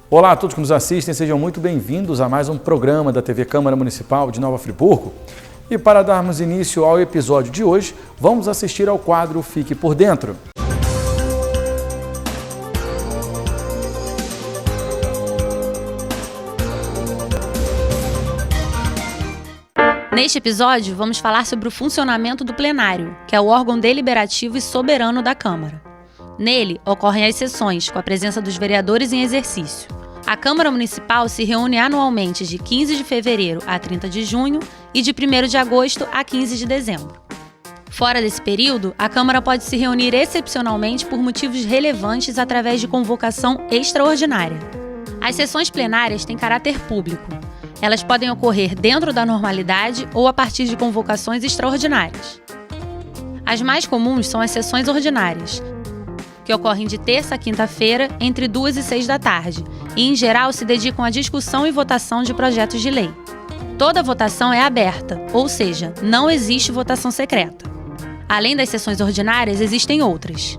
Olá a todos que nos assistem, sejam muito bem-vindos a mais um programa da TV Câmara Municipal de Nova Friburgo. E para darmos início ao episódio de hoje, vamos assistir ao quadro Fique por Dentro. Neste episódio, vamos falar sobre o funcionamento do plenário, que é o órgão deliberativo e soberano da Câmara. Nele, ocorrem as sessões, com a presença dos vereadores em exercício. A Câmara Municipal se reúne anualmente de 15 de fevereiro a 30 de junho e de 1º de agosto a 15 de dezembro. Fora desse período, a Câmara pode se reunir excepcionalmente por motivos relevantes através de convocação extraordinária. As sessões plenárias têm caráter público. Elas podem ocorrer dentro da normalidade ou a partir de convocações extraordinárias. As mais comuns são as sessões ordinárias, que ocorrem de terça a quinta-feira, entre 2 e 6 da tarde, e em geral se dedicam à discussão e votação de projetos de lei. Toda votação é aberta, ou seja, não existe votação secreta. Além das sessões ordinárias, existem outras.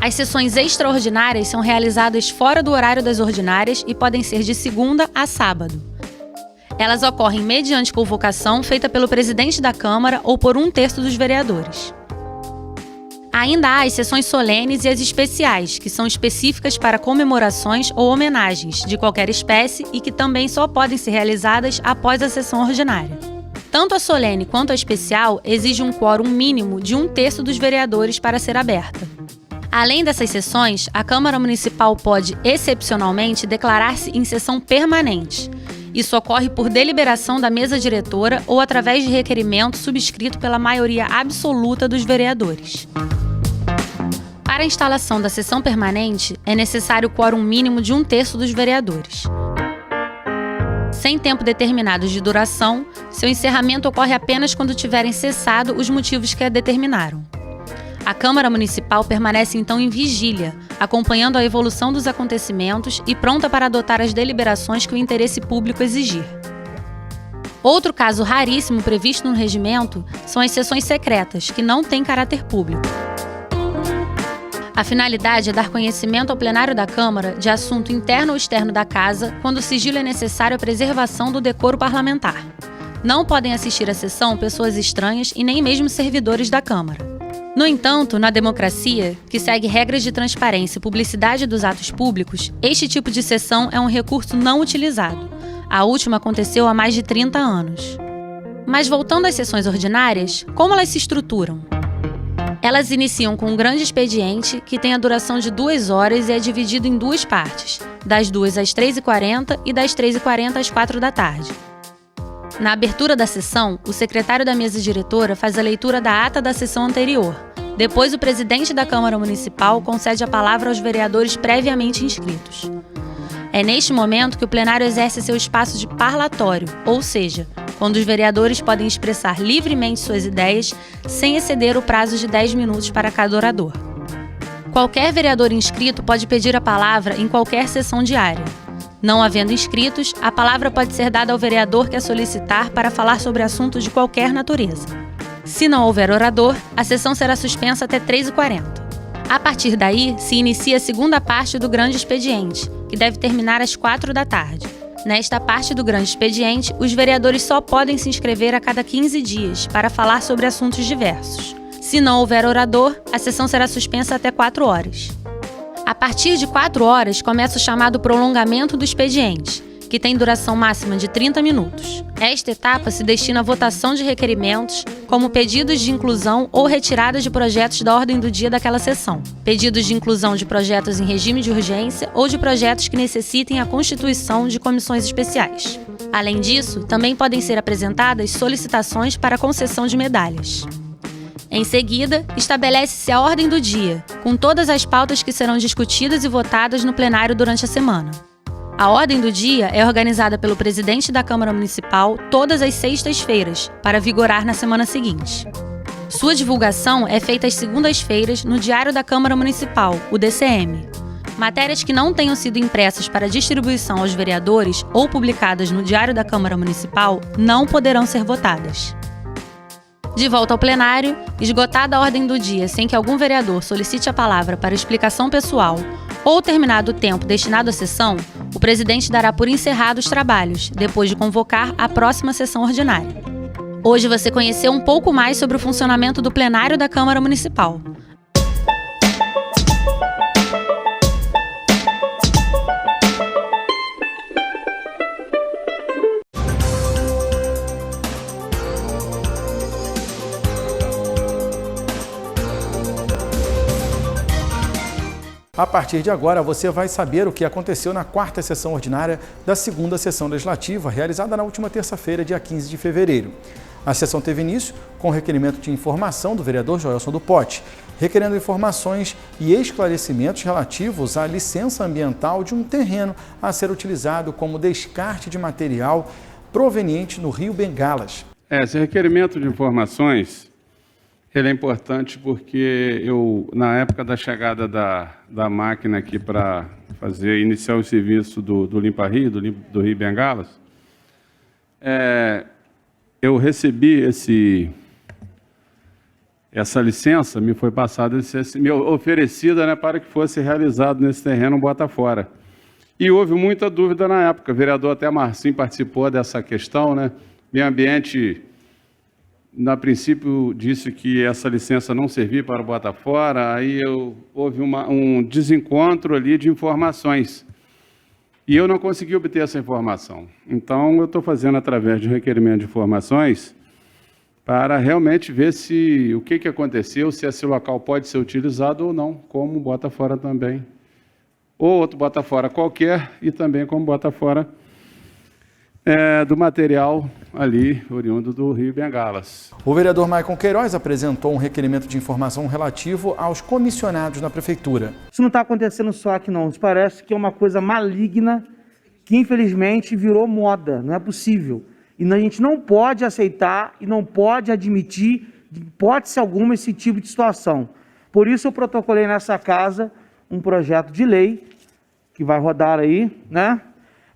As sessões extraordinárias são realizadas fora do horário das ordinárias e podem ser de segunda a sábado. Elas ocorrem mediante convocação feita pelo presidente da Câmara ou por 1/3 dos vereadores. Ainda há as sessões solenes e as especiais, que são específicas para comemorações ou homenagens de qualquer espécie e que também só podem ser realizadas após a sessão ordinária. Tanto a solene quanto a especial exigem um quórum mínimo de 1/3 dos vereadores para ser aberta. Além dessas sessões, a Câmara Municipal pode, excepcionalmente, declarar-se em sessão permanente. Isso ocorre por deliberação da mesa diretora ou através de requerimento subscrito pela maioria absoluta dos vereadores. Para a instalação da sessão permanente, é necessário o quórum mínimo de 1/3 dos vereadores. Sem tempo determinado de duração, seu encerramento ocorre apenas quando tiverem cessado os motivos que a determinaram. A Câmara Municipal permanece então em vigília, acompanhando a evolução dos acontecimentos e pronta para adotar as deliberações que o interesse público exigir. Outro caso raríssimo previsto no regimento são as sessões secretas, que não têm caráter público. A finalidade é dar conhecimento ao plenário da Câmara de assunto interno ou externo da Casa, quando o sigilo é necessário à preservação do decoro parlamentar. Não podem assistir à sessão pessoas estranhas e nem mesmo servidores da Câmara. No entanto, na democracia, que segue regras de transparência e publicidade dos atos públicos, este tipo de sessão é um recurso não utilizado. A última aconteceu há mais de 30 anos. Mas voltando às sessões ordinárias, como elas se estruturam? Elas iniciam com um grande expediente que tem a duração de 2 horas e é dividido em 2 partes, das 2 às 3h40 e das 3h40 às 4 da tarde. Na abertura da sessão, o secretário da mesa diretora faz a leitura da ata da sessão anterior. Depois, o presidente da Câmara Municipal concede a palavra aos vereadores previamente inscritos. É neste momento que o plenário exerce seu espaço de parlatório, ou seja, quando os vereadores podem expressar livremente suas ideias sem exceder o prazo de 10 minutos para cada orador. Qualquer vereador inscrito pode pedir a palavra em qualquer sessão diária. Não havendo inscritos, a palavra pode ser dada ao vereador que a solicitar para falar sobre assuntos de qualquer natureza. Se não houver orador, a sessão será suspensa até 3h40. A partir daí, se inicia a segunda parte do grande expediente, que deve terminar às 4 da tarde. Nesta parte do grande expediente, os vereadores só podem se inscrever a cada 15 dias para falar sobre assuntos diversos. Se não houver orador, a sessão será suspensa até 4 horas. A partir de 4 horas, começa o chamado prolongamento do expediente, que tem duração máxima de 30 minutos. Esta etapa se destina à votação de requerimentos, como pedidos de inclusão ou retiradas de projetos da ordem do dia daquela sessão, pedidos de inclusão de projetos em regime de urgência ou de projetos que necessitem a constituição de comissões especiais. Além disso, também podem ser apresentadas solicitações para concessão de medalhas. Em seguida, estabelece-se a ordem do dia, com todas as pautas que serão discutidas e votadas no plenário durante a semana. A ordem do dia é organizada pelo presidente da Câmara Municipal todas as sextas-feiras, para vigorar na semana seguinte. Sua divulgação é feita às segundas-feiras no Diário da Câmara Municipal, o DCM. Matérias que não tenham sido impressas para distribuição aos vereadores ou publicadas no Diário da Câmara Municipal não poderão ser votadas. De volta ao plenário, esgotada a ordem do dia sem que algum vereador solicite a palavra para explicação pessoal Ou terminado o tempo destinado à sessão, o presidente dará por encerrados os trabalhos, depois de convocar a próxima sessão ordinária. Hoje você conheceu um pouco mais sobre o funcionamento do plenário da Câmara Municipal. A partir de agora, você vai saber o que aconteceu na 4ª sessão ordinária da 2ª sessão legislativa, realizada na última terça-feira, dia 15 de fevereiro. A sessão teve início com o requerimento de informação do vereador Joelson do Pote, requerendo informações e esclarecimentos relativos à licença ambiental de um terreno a ser utilizado como descarte de material proveniente no Rio Bengalas. Esse requerimento de informações, ele é importante porque eu, na época da chegada da máquina aqui para iniciar o serviço do Limpa Rio, do Rio Bengalas, eu recebi essa licença, me foi passada, me oferecida, né, para que fosse realizado nesse terreno Bota Fora. E houve muita dúvida na época, o vereador até Marcinho participou dessa questão, né? Meio Ambiente, a princípio, disse que essa licença não servia para o Bota Fora, aí houve um desencontro ali de informações. E eu não consegui obter essa informação. Então, eu estou fazendo através de requerimento de informações para realmente ver o que aconteceu, se esse local pode ser utilizado ou não, como Bota Fora também. Ou outro Bota Fora qualquer, e também como Bota Fora do material ali, oriundo do Rio Bengalas. O vereador Maicon Queiroz apresentou um requerimento de informação relativo aos comissionados da Prefeitura. Isso não está acontecendo só aqui não, isso parece que é uma coisa maligna que infelizmente virou moda, não é possível. E a gente não pode aceitar e não pode admitir, de hipótese alguma, esse tipo de situação. Por isso eu protocolei nessa casa um projeto de lei, que vai rodar aí, né,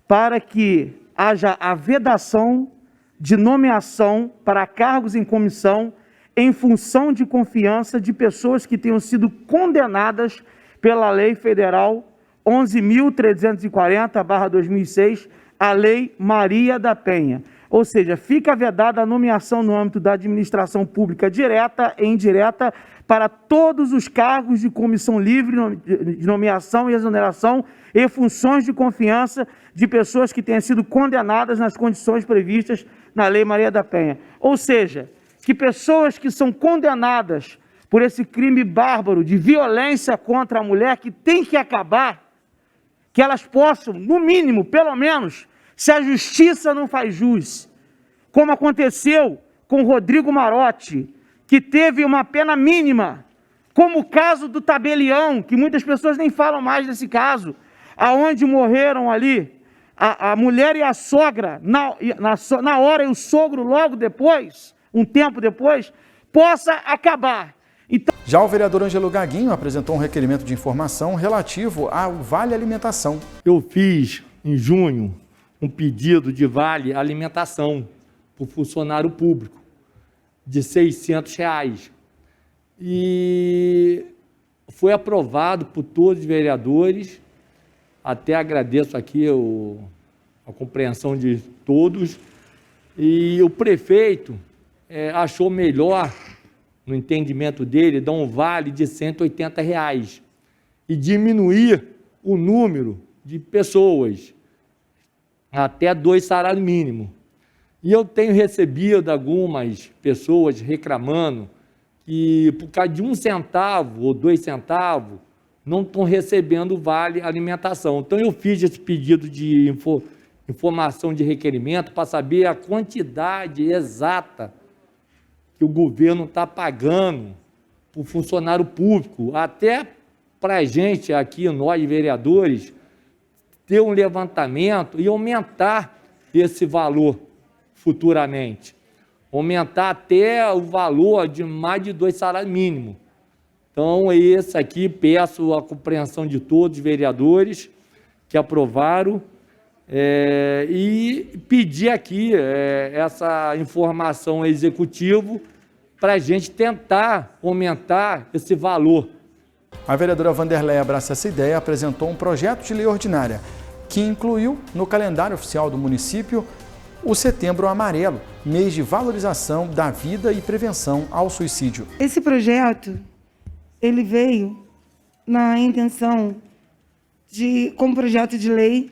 para que haja a vedação de nomeação para cargos em comissão em função de confiança de pessoas que tenham sido condenadas pela Lei Federal 11.340/2006, a Lei Maria da Penha. Ou seja, fica vedada a nomeação no âmbito da administração pública direta e indireta para todos os cargos de comissão livre de nomeação e exoneração e funções de confiança de pessoas que tenham sido condenadas nas condições previstas na Lei Maria da Penha. Ou seja, que pessoas que são condenadas por esse crime bárbaro de violência contra a mulher, que tem que acabar, que elas possam, no mínimo, pelo menos, se a justiça não faz jus, como aconteceu com Rodrigo Marotti, que teve uma pena mínima, como o caso do Tabelião, que muitas pessoas nem falam mais desse caso, aonde morreram ali a mulher e a sogra na hora, e o sogro logo depois, um tempo depois, possa acabar. Então... Já o vereador Ângelo Gaguinho apresentou um requerimento de informação relativo ao Vale Alimentação. Eu fiz, em junho, um pedido de Vale Alimentação para o funcionário público, de R$600. E foi aprovado por todos os vereadores. Até agradeço aqui a compreensão de todos. E o prefeito achou melhor, no entendimento dele, dar um vale de R$180 e diminuir o número de pessoas até 2 salários mínimos. E eu tenho recebido algumas pessoas reclamando que, por causa de 1 centavo ou 2 centavos, não estão recebendo vale alimentação. Então, eu fiz esse pedido de informação de requerimento para saber a quantidade exata que o governo está pagando para o funcionário público, até para a gente aqui, nós vereadores, ter um levantamento e aumentar esse valor futuramente. Aumentar até o valor de mais de 2 salários mínimos. Então, esse aqui, peço a compreensão de todos os vereadores que aprovaram e pedir aqui essa informação ao executivo para a gente tentar aumentar esse valor A vereadora Vanderleia Abraça essa ideia e apresentou um projeto de lei ordinária que incluiu no calendário oficial do município o Setembro Amarelo, mês de valorização da vida e prevenção ao suicídio. Esse projeto, ele veio na intenção de, como projeto de lei,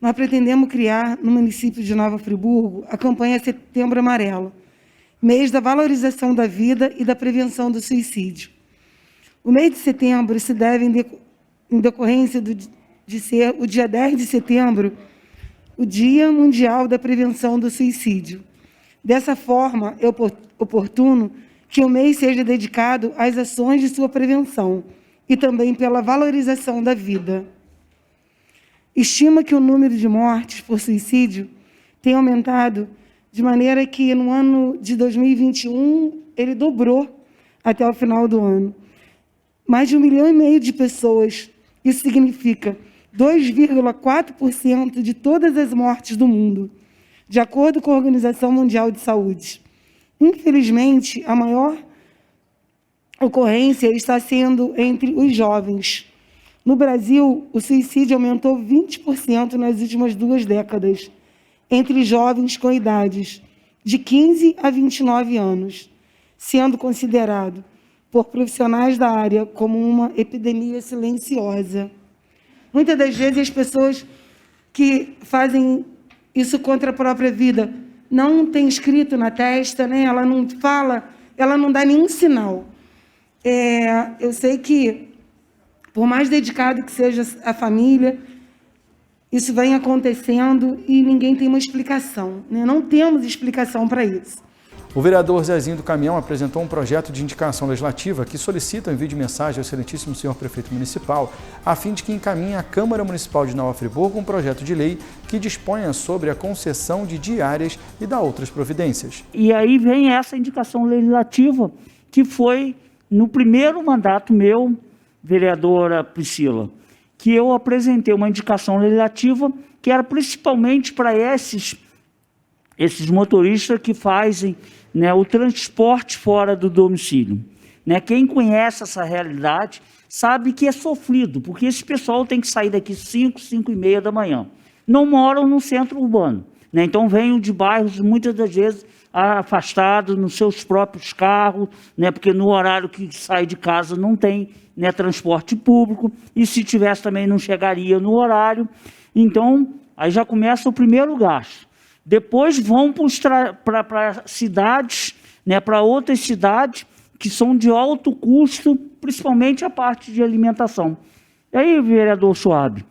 nós pretendemos criar no município de Nova Friburgo a campanha Setembro Amarelo, mês da valorização da vida e da prevenção do suicídio. O mês de setembro se deve em decorrência de ser o dia 10 de setembro, o Dia Mundial da Prevenção do Suicídio. Dessa forma, é oportuno que o mês seja dedicado às ações de sua prevenção e também pela valorização da vida. Estima que o número de mortes por suicídio tem aumentado de maneira que no ano de 2021 ele dobrou até o final do ano. Mais de 1,5 milhão de pessoas. Isso significa 2,4% de todas as mortes do mundo, de acordo com a Organização Mundial de Saúde. Infelizmente, a maior ocorrência está sendo entre os jovens. No Brasil, o suicídio aumentou 20% nas últimas 2 décadas, entre jovens com idades de 15 a 29 anos, sendo considerado por profissionais da área como uma epidemia silenciosa. Muitas das vezes as pessoas que fazem isso contra a própria vida não têm escrito na testa, né? Ela não fala, ela não dá nenhum sinal. Eu sei que, por mais dedicado que seja a família, isso vem acontecendo e ninguém tem uma explicação, né? Não temos explicação para isso. O vereador Zezinho do Caminhão apresentou um projeto de indicação legislativa que solicita o envio de mensagem ao excelentíssimo senhor prefeito municipal, a fim de que encaminhe à Câmara Municipal de Nova Friburgo um projeto de lei que disponha sobre a concessão de diárias e da outras providências. E aí vem essa indicação legislativa que foi no primeiro mandato meu, vereadora Priscila, que eu apresentei uma indicação legislativa que era principalmente para esses motoristas que fazem, né, o transporte fora do domicílio. Né? Quem conhece essa realidade sabe que é sofrido, porque esse pessoal tem que sair daqui 5h da manhã. Não moram no centro urbano, né? Então vêm de bairros, muitas das vezes, afastados nos seus próprios carros, né? Porque no horário que sai de casa não tem, né, transporte público, e se tivesse também não chegaria no horário. Então, aí já começa o primeiro gasto. Depois vão para cidades, né, para outras cidades que são de alto custo, principalmente a parte de alimentação. E aí, vereador Schwab,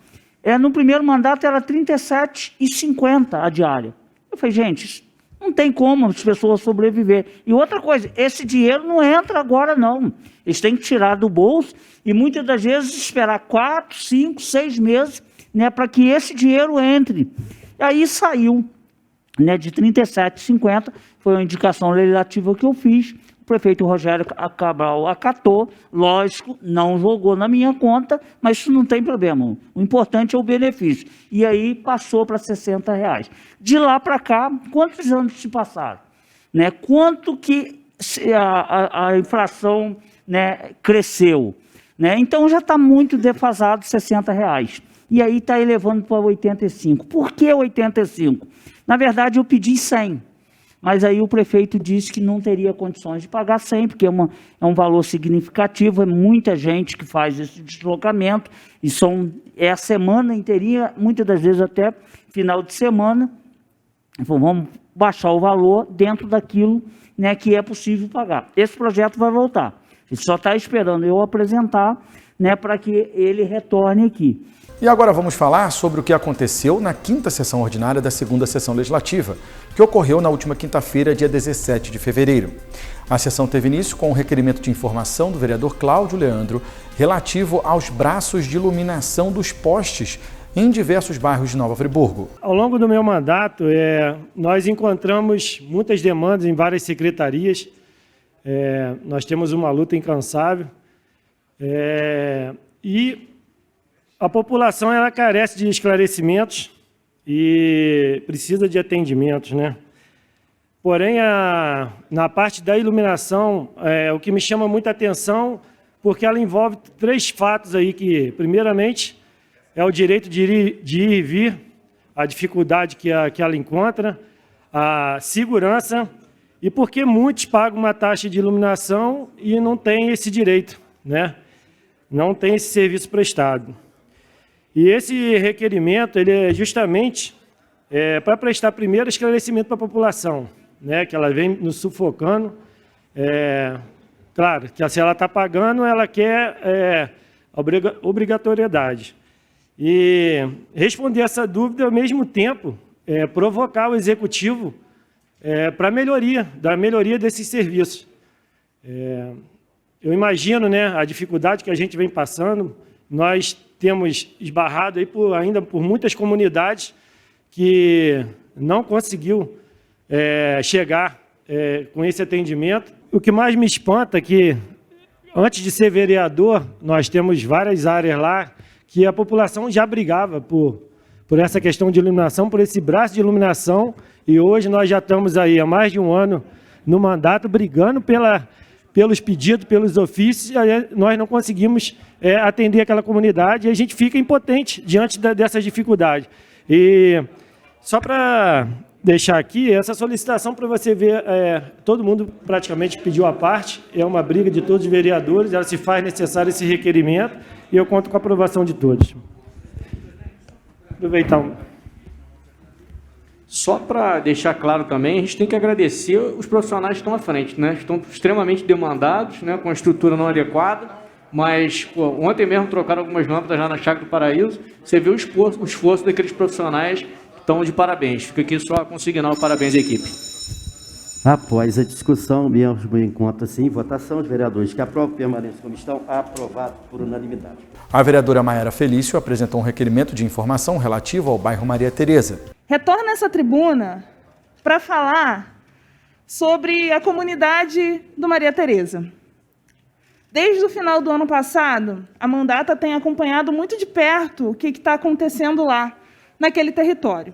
no primeiro mandato era R$ 37,50 a diária. Eu falei, gente, não tem como as pessoas sobreviver. E outra coisa, esse dinheiro não entra agora, não. Eles têm que tirar do bolso e muitas das vezes esperar 4, 5, 6 meses, né, para que esse dinheiro entre. E aí saiu, né, de R$ 37,50, foi uma indicação legislativa que eu fiz, o prefeito Rogério Cabral acatou, lógico, não jogou na minha conta, mas isso não tem problema, o importante é o benefício. E aí passou para R$ 60. De lá para cá, quantos anos se passaram? Né? Quanto que a inflação, né, cresceu? Né? Então já está muito defasado R$ 60. E aí está elevando para 85. Por que 85? Na verdade, eu pedi 100, mas aí o prefeito disse que não teria condições de pagar 100, porque é um valor significativo, é muita gente que faz esse deslocamento, e é a semana inteirinha, muitas das vezes até final de semana. Então, vamos baixar o valor dentro daquilo, né, que é possível pagar. Esse projeto vai voltar, ele só está esperando eu apresentar, né, para que ele retorne aqui. E agora vamos falar sobre o que aconteceu na 5ª sessão ordinária da 2ª sessão legislativa, que ocorreu na última quinta-feira, dia 17 de fevereiro. A sessão teve início com um requerimento de informação do vereador Cláudio Leandro relativo aos braços de iluminação dos postes em diversos bairros de Nova Friburgo. Ao longo do meu mandato, nós encontramos muitas demandas em várias secretarias. Nós temos uma luta incansável. E a população ela carece de esclarecimentos e precisa de atendimentos, né? Porém, na parte da iluminação, o que me chama muita atenção, porque ela envolve 3 fatos aí que, primeiramente, é o direito de ir e vir, a dificuldade que ela encontra, a segurança, e porque muitos pagam uma taxa de iluminação e não têm esse direito, né? Não tem esse serviço prestado. E esse requerimento, ele é justamente para prestar primeiro esclarecimento para a população, né? Que ela vem nos sufocando. Claro, que se ela está pagando, ela quer obrigatoriedade. E responder essa dúvida, ao mesmo tempo, provocar o Executivo para a melhoria desses serviços. Eu imagino, né, a dificuldade que a gente vem passando. Nós temos esbarrado aí ainda por muitas comunidades que não conseguiu chegar com esse atendimento. O que mais me espanta é que, antes de ser vereador, nós temos várias áreas lá que a população já brigava por essa questão de iluminação, por esse braço de iluminação, e hoje nós já estamos aí há mais de um ano no mandato brigando pelos pedidos, pelos ofícios, e aí nós não conseguimos atender aquela comunidade, e a gente fica impotente diante dessas dificuldades. E só para deixar aqui, essa solicitação para você ver, todo mundo praticamente pediu a parte, é uma briga de todos os vereadores, ela se faz necessário esse requerimento, e eu conto com a aprovação de todos. Aproveitar Só para deixar claro também, a gente tem que agradecer os profissionais que estão à frente, né? Estão extremamente demandados, né? Com a estrutura não adequada, mas ontem mesmo trocaram algumas lâmpadas já na Chácara do Paraíso. Você vê o esforço daqueles profissionais que estão de parabéns. Fica aqui só consignar o parabéns à equipe. Após a discussão, mesmo em conta, sim, votação, os vereadores que aprovam permanência como estão, aprovado por unanimidade. A vereadora Maiara Felício apresentou um requerimento de informação relativo ao bairro Maria Tereza. Retorno essa tribuna para falar sobre a comunidade do Maria Tereza. Desde o final do ano passado, a Mandata tem acompanhado muito de perto o que está acontecendo lá, naquele território.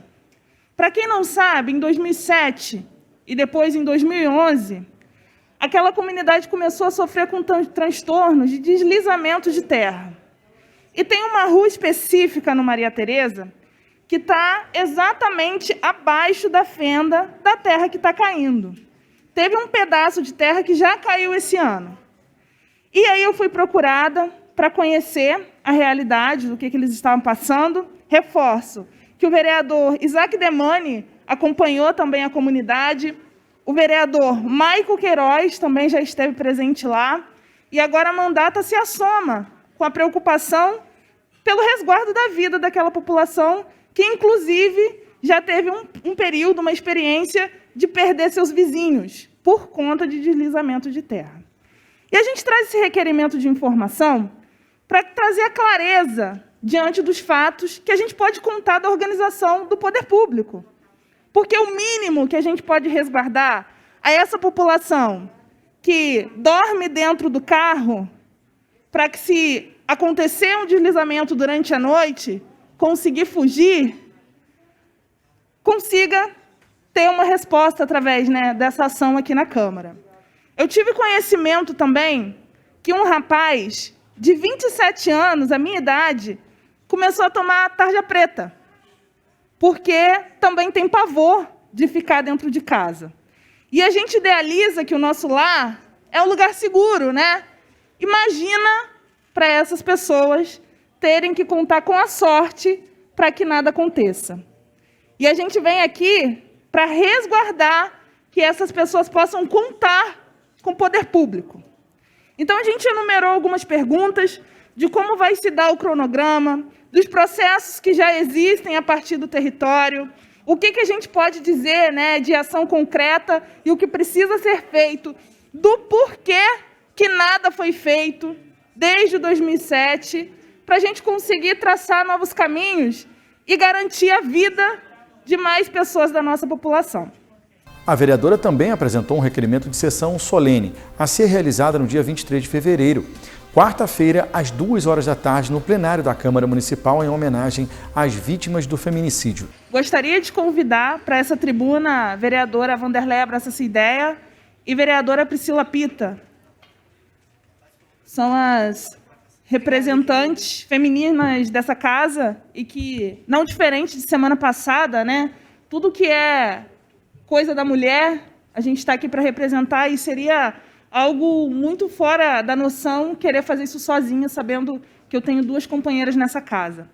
Para quem não sabe, em 2007 e depois em 2011, aquela comunidade começou a sofrer com transtornos de deslizamento de terra. E tem uma rua específica no Maria Tereza que está exatamente abaixo da fenda da terra que está caindo. Teve um pedaço de terra que já caiu esse ano. E aí eu fui procurada para conhecer a realidade do que eles estavam passando. Reforço que o vereador Isaac Demani acompanhou também a comunidade, o vereador Maico Queiroz também já esteve presente lá, e agora a Mandata se assoma com a preocupação pelo resguardo da vida daquela população, que inclusive já teve um período, uma experiência de perder seus vizinhos por conta de deslizamento de terra. E a gente traz esse requerimento de informação para trazer a clareza diante dos fatos que a gente pode contar da organização do poder público. Porque o mínimo que a gente pode resguardar a essa população que dorme dentro do carro, para que, se acontecer um deslizamento durante a noite, conseguir fugir, consiga ter uma resposta através, né, dessa ação aqui na Câmara. Eu tive conhecimento também que um rapaz de 27 anos, a minha idade, começou a tomar tarja preta, porque também tem pavor de ficar dentro de casa. E a gente idealiza que o nosso lar é um lugar seguro, né? Imagina para essas pessoas terem que contar com a sorte para que nada aconteça. E a gente vem aqui para resguardar que essas pessoas possam contar com o poder público. Então, a gente enumerou algumas perguntas de como vai se dar o cronograma, dos processos que já existem a partir do território, o que a gente pode dizer, né, de ação concreta e o que precisa ser feito, do porquê que nada foi feito desde 2007, para a gente conseguir traçar novos caminhos e garantir a vida de mais pessoas da nossa população. A vereadora também apresentou um requerimento de sessão solene, a ser realizada no dia 23 de fevereiro, quarta-feira, às 14h, no plenário da Câmara Municipal, em homenagem às vítimas do feminicídio. Gostaria de convidar para essa tribuna a vereadora Vanderleia Abraça essa ideia e vereadora Priscila Pita. são as representantes femininas dessa casa e que, não diferente de semana passada, né, tudo que é coisa da mulher, a gente está aqui para representar e seria algo muito fora da noção querer fazer isso sozinha, sabendo que eu tenho 2 companheiras nessa casa.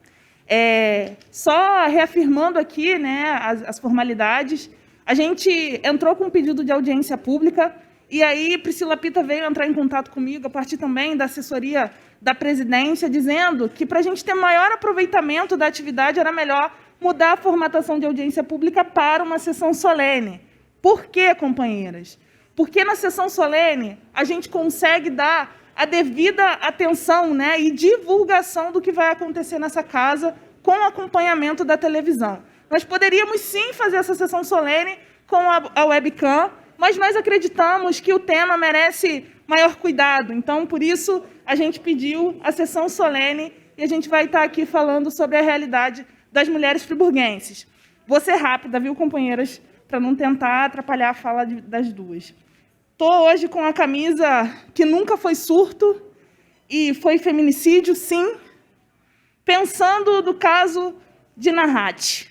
Só reafirmando aqui, né, as formalidades, a gente entrou com um pedido de audiência pública e aí Priscila Pita veio entrar em contato comigo, a partir também da assessoria da presidência, dizendo que para a gente ter maior aproveitamento da atividade era melhor mudar a formatação de audiência pública para uma sessão solene. Por quê, companheiras? Porque na sessão solene a gente consegue dar a devida atenção, né, e divulgação do que vai acontecer nessa casa com o acompanhamento da televisão. Nós poderíamos sim fazer essa sessão solene com a webcam, mas nós acreditamos que o tema merece maior cuidado. Então, por isso, a gente pediu a sessão solene e a gente vai estar aqui falando sobre a realidade das mulheres friburguenses. Vou ser rápida, viu, companheiras, para não tentar atrapalhar a fala das duas. Estou hoje com a camisa que nunca foi surto e foi feminicídio, sim, pensando no caso de Nahat,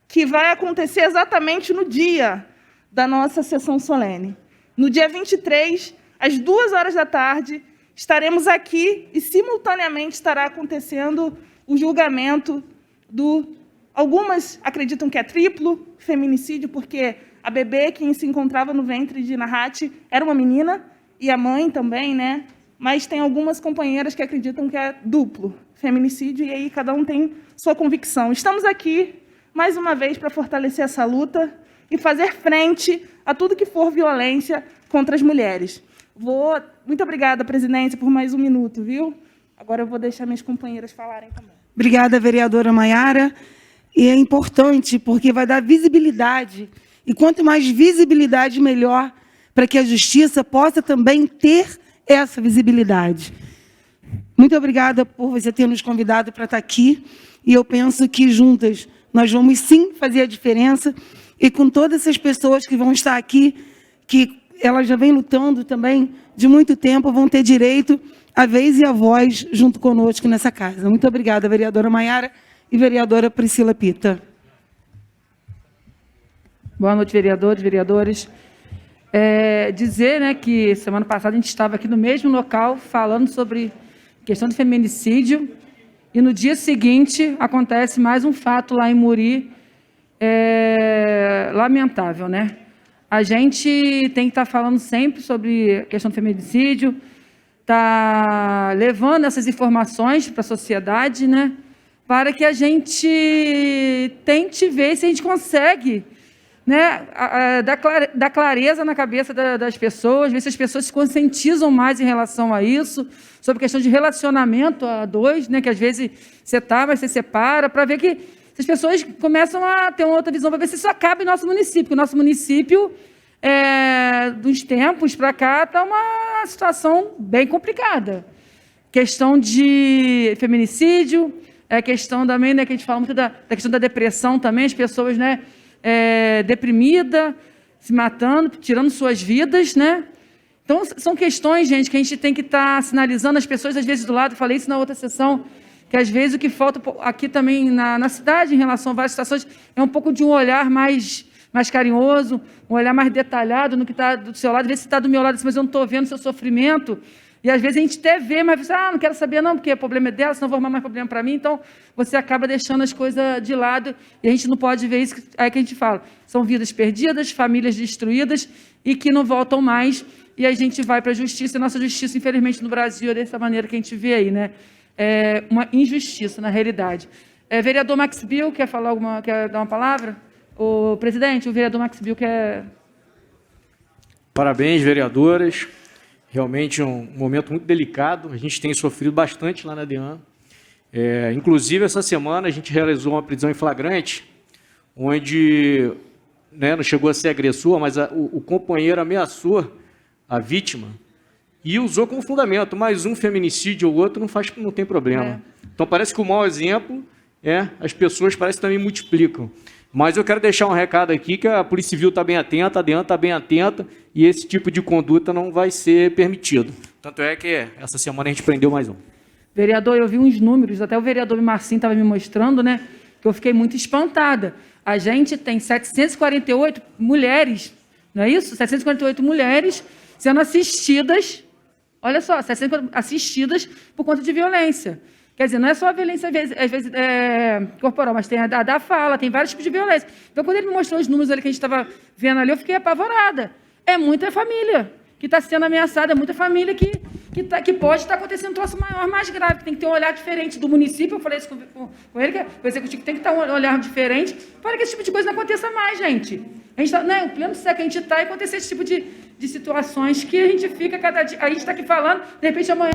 que vai acontecer exatamente no dia da nossa sessão solene. No dia 23, às 14h, estaremos aqui e, simultaneamente, estará acontecendo o julgamento do... Algumas acreditam que é triplo feminicídio, porque a bebê que se encontrava no ventre de Nahat era uma menina, e a mãe também, né? Mas tem algumas companheiras que acreditam que é duplo feminicídio, e aí cada um tem sua convicção. Estamos aqui, mais uma vez, para fortalecer essa luta e fazer frente a tudo que for violência contra as mulheres. Muito obrigada, presidência, por mais um minuto, viu? Agora eu vou deixar minhas companheiras falarem também. Obrigada, vereadora Maiara. E é importante porque vai dar visibilidade. E quanto mais visibilidade, melhor, para que a justiça possa também ter essa visibilidade. Muito obrigada por você ter nos convidado para estar aqui. E eu penso que juntas nós vamos sim fazer a diferença. E com todas essas pessoas que vão estar aqui, que elas já vêm lutando também de muito tempo, vão ter direito à vez e à voz junto conosco nessa casa. Muito obrigada, vereadora Maiara e vereadora Priscila Pita. Boa noite, vereadores, vereadoras. Dizer, né, que semana passada a gente estava aqui no mesmo local falando sobre questão de feminicídio e no dia seguinte acontece mais um fato lá em Muri, lamentável, né? A gente tem que estar falando sempre sobre a questão do feminicídio, tá levando essas informações para a sociedade, né? Para que a gente tente ver se a gente consegue, né, dar clareza na cabeça das pessoas, ver se as pessoas se conscientizam mais em relação a isso, sobre a questão de relacionamento a dois, né, que às vezes você tá, mas você separa, para ver que as pessoas começam a ter uma outra visão, para ver se isso acaba em nosso município, porque o nosso município, dos tempos para cá, está uma situação bem complicada. Questão de feminicídio, questão também, né, que a gente fala muito da questão da depressão também, as pessoas, né, deprimidas, se matando, tirando suas vidas, né? Então, são questões, gente, que a gente tem que estar sinalizando as pessoas, às vezes, do lado, falei isso na outra sessão, que às vezes o que falta aqui também na cidade, em relação a várias situações, é um pouco de um olhar mais carinhoso, um olhar mais detalhado no que está do seu lado, às vezes você está do meu lado, mas eu não estou vendo o seu sofrimento, e às vezes a gente até vê, mas você, não quero saber não, porque o problema é dela, senão vou arrumar mais problema para mim, então você acaba deixando as coisas de lado, e a gente não pode ver isso, aí que a gente fala, são vidas perdidas, famílias destruídas, e que não voltam mais, e a gente vai para a justiça, e a nossa justiça, infelizmente, no Brasil, é dessa maneira que a gente vê aí, né? É uma injustiça, na realidade. Vereador Max Bill, quer dar uma palavra? O presidente, o vereador Max Bill quer... Parabéns, vereadoras. Realmente um momento muito delicado. A gente tem sofrido bastante lá na DEAN. Inclusive, essa semana, a gente realizou uma prisão em flagrante, onde, né, não chegou a ser agressor, mas o companheiro ameaçou a vítima e usou como fundamento, mais um feminicídio ou outro não tem problema. Então, parece que o mau exemplo as pessoas parece que também multiplicam. Mas eu quero deixar um recado aqui que a Polícia Civil está bem atenta, a DEAN está bem atenta, e esse tipo de conduta não vai ser permitido. Tanto é que essa semana a gente prendeu mais um. Vereador, eu vi uns números, até o vereador Marcinho estava me mostrando, né, que eu fiquei muito espantada. A gente tem 748 mulheres, não é isso? 748 mulheres sendo assistidas, olha só, 748 assistidas por conta de violência. Quer dizer, não é só a violência, às vezes, corporal, mas tem a da fala, tem vários tipos de violência. Então, quando ele me mostrou os números ali que a gente estava vendo ali, eu fiquei apavorada. É muita família que está sendo ameaçada, é muita família que pode estar acontecendo um troço maior, mais grave, que tem que ter um olhar diferente do município. Eu falei isso com ele, que o executivo tem que ter um olhar diferente para que esse tipo de coisa não aconteça mais, gente. A gente está, né, o pleno século que a gente está, e acontecer esse tipo de situações que a gente fica cada dia, a gente está aqui falando, de repente amanhã...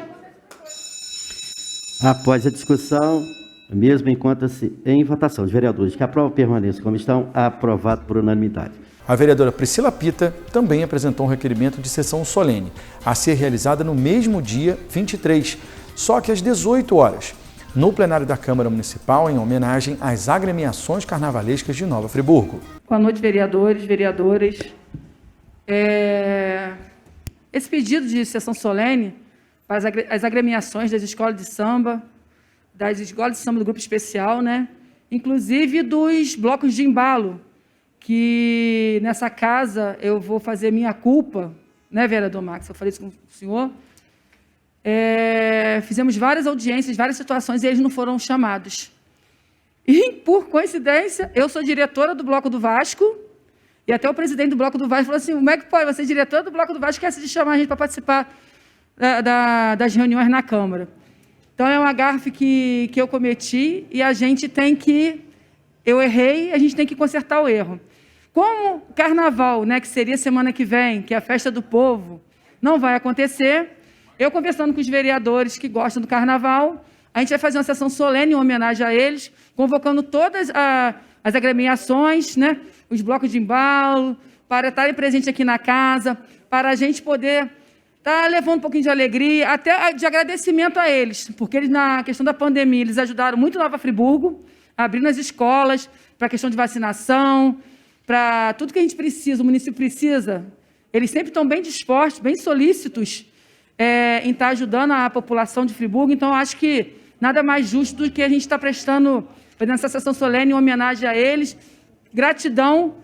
Após a discussão, mesmo encontra-se em votação. Os vereadores que aprovam permanência como estão, aprovado por unanimidade. A vereadora Priscila Pita também apresentou um requerimento de sessão solene, a ser realizada no mesmo dia 23, só que às 18 horas, no plenário da Câmara Municipal, em homenagem às agremiações carnavalescas de Nova Friburgo. Boa noite, vereadores, vereadoras. Esse pedido de sessão solene para as agremiações das escolas de samba, do Grupo Especial, né? Inclusive dos blocos de embalo, que nessa casa eu vou fazer minha culpa, né, vereador Max? Eu falei isso com o senhor. Fizemos várias audiências, várias situações, e eles não foram chamados. E, por coincidência, eu sou diretora do Bloco do Vasco, e até o presidente do Bloco do Vasco falou assim: como é que pode? Você é diretora do Bloco do Vasco, quer se chamar a gente para participar das reuniões na Câmara. Então, é uma gafe que eu cometi, e a gente tem que... Eu errei, a gente tem que consertar o erro. Como o carnaval, né, que seria semana que vem, que é a festa do povo, não vai acontecer, eu conversando com os vereadores que gostam do carnaval, a gente vai fazer uma sessão solene em homenagem a eles, convocando todas as agremiações, né, os blocos de embalo, para estarem presentes aqui na casa, para a gente poder estar levando um pouquinho de alegria, até de agradecimento a eles, porque eles, na questão da pandemia, eles ajudaram muito Nova Friburgo, abrindo as escolas, para a questão de vacinação, para tudo que a gente precisa, o município precisa. Eles sempre estão bem dispostos, bem solícitos em estar ajudando a população de Friburgo. Então, eu acho que nada mais justo do que a gente estar fazendo essa sessão solene em homenagem a eles. Gratidão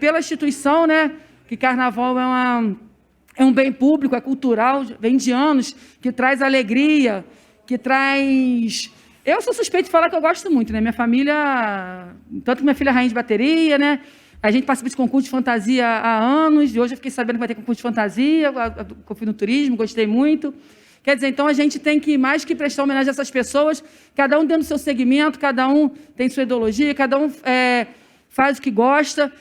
pela instituição, né? Que carnaval é um bem público, é cultural, vem de anos, que traz alegria, que traz... Eu sou suspeita de falar que eu gosto muito, né? Minha família, tanto que minha filha é rainha de bateria, né? A gente participa de concurso de fantasia há anos, e hoje eu fiquei sabendo que vai ter concurso de fantasia, eu fui no turismo, gostei muito. Quer dizer, então a gente tem que, mais que prestar homenagem a essas pessoas, cada um dentro do seu segmento, cada um tem sua ideologia, cada um faz o que gosta,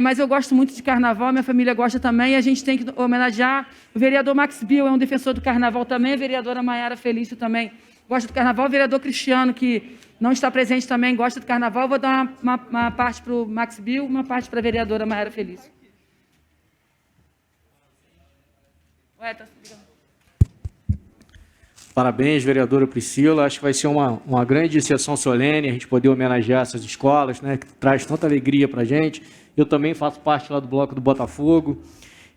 mas eu gosto muito de carnaval, minha família gosta também, e a gente tem que homenagear o vereador Max Bill, é um defensor do carnaval também, a vereadora Maiara Felício também gosta do carnaval, o vereador Cristiano, que não está presente também, gosta do carnaval. Vou dar uma parte para o Max Bill, uma parte para a vereadora Maiara Felício. Parabéns, vereadora Priscila. Acho que vai ser uma grande sessão solene, a gente poder homenagear essas escolas, né, que traz tanta alegria para a gente. Eu também faço parte lá do Bloco do Botafogo.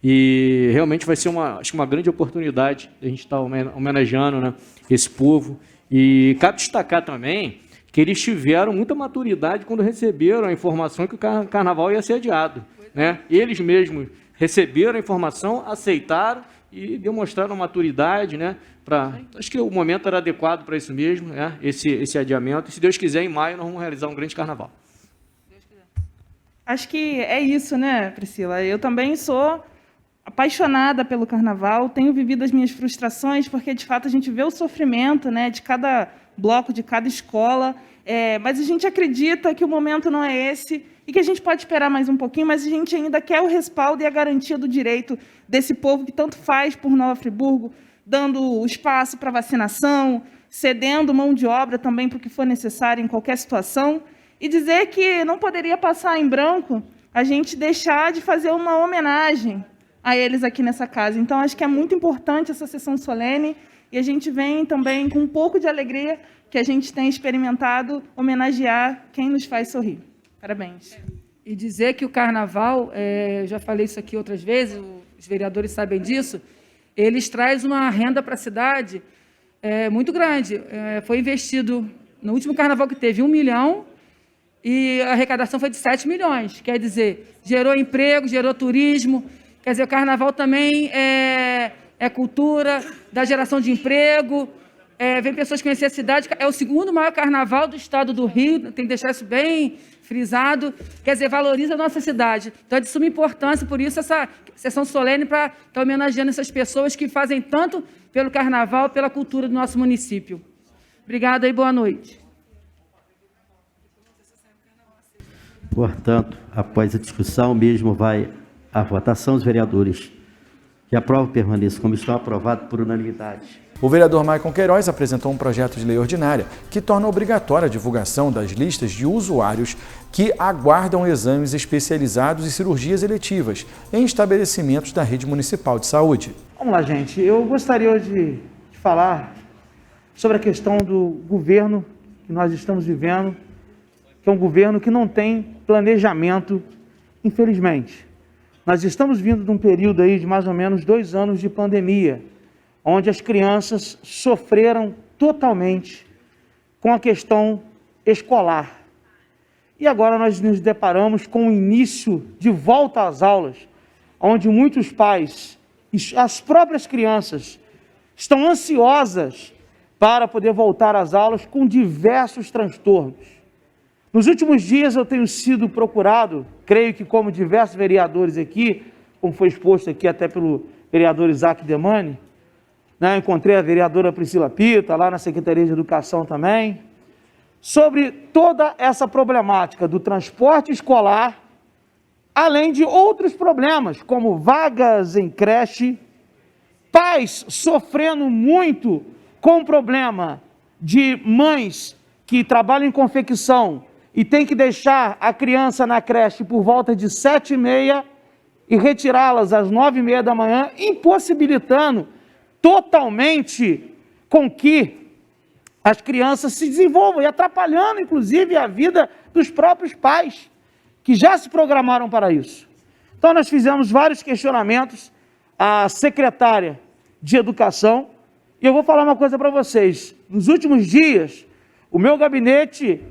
E realmente vai ser acho que uma grande oportunidade de a gente estar homenageando, né, esse povo. E cabe destacar também que eles tiveram muita maturidade quando receberam a informação que o carnaval ia ser adiado, né? Eles mesmos receberam a informação, aceitaram e demonstraram maturidade, né? Acho que o momento era adequado para isso mesmo, né? Esse adiamento. E, se Deus quiser, em maio nós vamos realizar um grande carnaval. Acho que é isso, né, Priscila? Eu também sou apaixonada pelo carnaval, tenho vivido as minhas frustrações, porque, de fato, a gente vê o sofrimento, né, de cada bloco, de cada escola, mas a gente acredita que o momento não é esse e que a gente pode esperar mais um pouquinho, mas a gente ainda quer o respaldo e a garantia do direito desse povo que tanto faz por Nova Friburgo, dando espaço para vacinação, cedendo mão de obra também para o que for necessário em qualquer situação, e dizer que não poderia passar em branco a gente deixar de fazer uma homenagem a eles aqui nessa casa. Então, acho que é muito importante essa sessão solene, e a gente vem também com um pouco de alegria, que a gente tem experimentado homenagear quem nos faz sorrir. Parabéns. E dizer que o carnaval, eu já falei isso aqui outras vezes, os vereadores sabem disso, eles trazem uma renda para a cidade muito grande. Foi investido, no último carnaval que teve, 1 milhão, e a arrecadação foi de 7 milhões. Quer dizer, gerou emprego, gerou turismo. Quer dizer, o carnaval também é cultura, dá geração de emprego, vem pessoas conhecer a cidade. É o segundo maior carnaval do estado do Rio, tem que deixar isso bem frisado. Quer dizer, valoriza a nossa cidade. Então, é de suma importância, por isso, essa sessão solene para estar homenageando essas pessoas que fazem tanto pelo carnaval, pela cultura do nosso município. Obrigada e boa noite. Portanto, após a discussão, mesmo vai à votação. Os vereadores que aprovam permaneçam como estão, aprovado por unanimidade. O vereador Maicon Queiroz apresentou um projeto de lei ordinária que torna obrigatória a divulgação das listas de usuários que aguardam exames especializados e cirurgias eletivas em estabelecimentos da rede municipal de saúde. Vamos lá, gente. Eu gostaria hoje de falar sobre a questão do governo que nós estamos vivendo, que é um governo que não tem planejamento, infelizmente. Nós estamos vindo de um período aí de mais ou menos 2 anos de pandemia, onde as crianças sofreram totalmente com a questão escolar. E agora nós nos deparamos com o início de volta às aulas, onde muitos pais e as próprias crianças estão ansiosas para poder voltar às aulas com diversos transtornos. Nos últimos dias eu tenho sido procurado, creio que como diversos vereadores aqui, como foi exposto aqui até pelo vereador Isaac Demani, encontrei a vereadora Priscila Pita, lá na Secretaria de Educação também, sobre toda essa problemática do transporte escolar, além de outros problemas, como vagas em creche, pais sofrendo muito com o problema de mães que trabalham em confecção e tem que deixar a criança na creche por volta de 7h30 e retirá-las às 9h30 da manhã, impossibilitando totalmente com que as crianças se desenvolvam e atrapalhando, inclusive, a vida dos próprios pais, que já se programaram para isso. Então, nós fizemos vários questionamentos à secretária de Educação, e eu vou falar uma coisa para vocês. Nos últimos dias, o meu gabinete,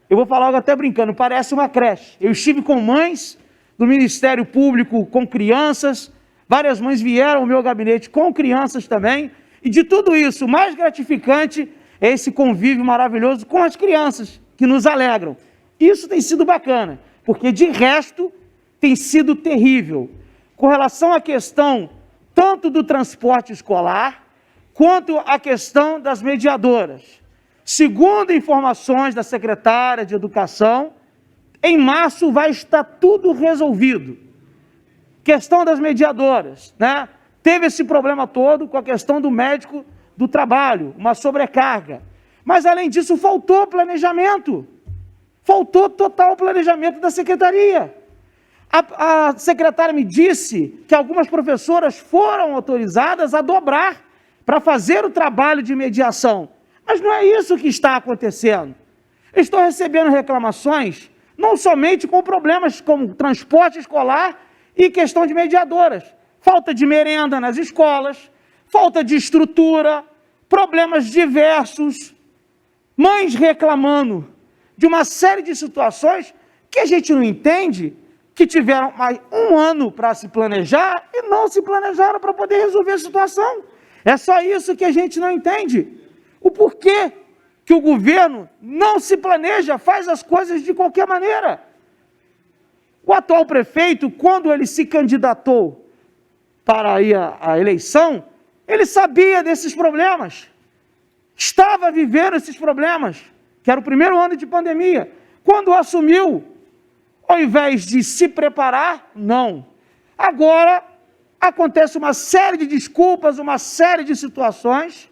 eu vou falar algo até brincando, parece uma creche. Eu estive com mães do Ministério Público, com crianças, várias mães vieram ao meu gabinete com crianças também, e de tudo isso, o mais gratificante é esse convívio maravilhoso com as crianças, que nos alegram. Isso tem sido bacana, porque de resto tem sido terrível. Com relação à questão tanto do transporte escolar, quanto à questão das mediadoras. Segundo informações da secretária de Educação, em março vai estar tudo resolvido. Questão das mediadoras, Teve esse problema todo com a questão do médico do trabalho, uma sobrecarga. Mas, além disso, faltou planejamento. Faltou total planejamento da secretaria. A secretária me disse que algumas professoras foram autorizadas a dobrar para fazer o trabalho de mediação. Mas não é isso que está acontecendo. Estou recebendo reclamações, não somente com problemas como transporte escolar e questão de mediadoras. Falta de merenda nas escolas, falta de estrutura, problemas diversos, mães reclamando de uma série de situações que a gente não entende, que tiveram mais 1 ano para se planejar e não se planejaram para poder resolver a situação. É só isso que a gente não entende. O porquê que o governo não se planeja, faz as coisas de qualquer maneira. O atual prefeito, quando ele se candidatou para a eleição, ele sabia desses problemas, estava vivendo esses problemas, que era o primeiro ano de pandemia. Quando assumiu, ao invés de se preparar, não. Agora, acontece uma série de desculpas, uma série de situações,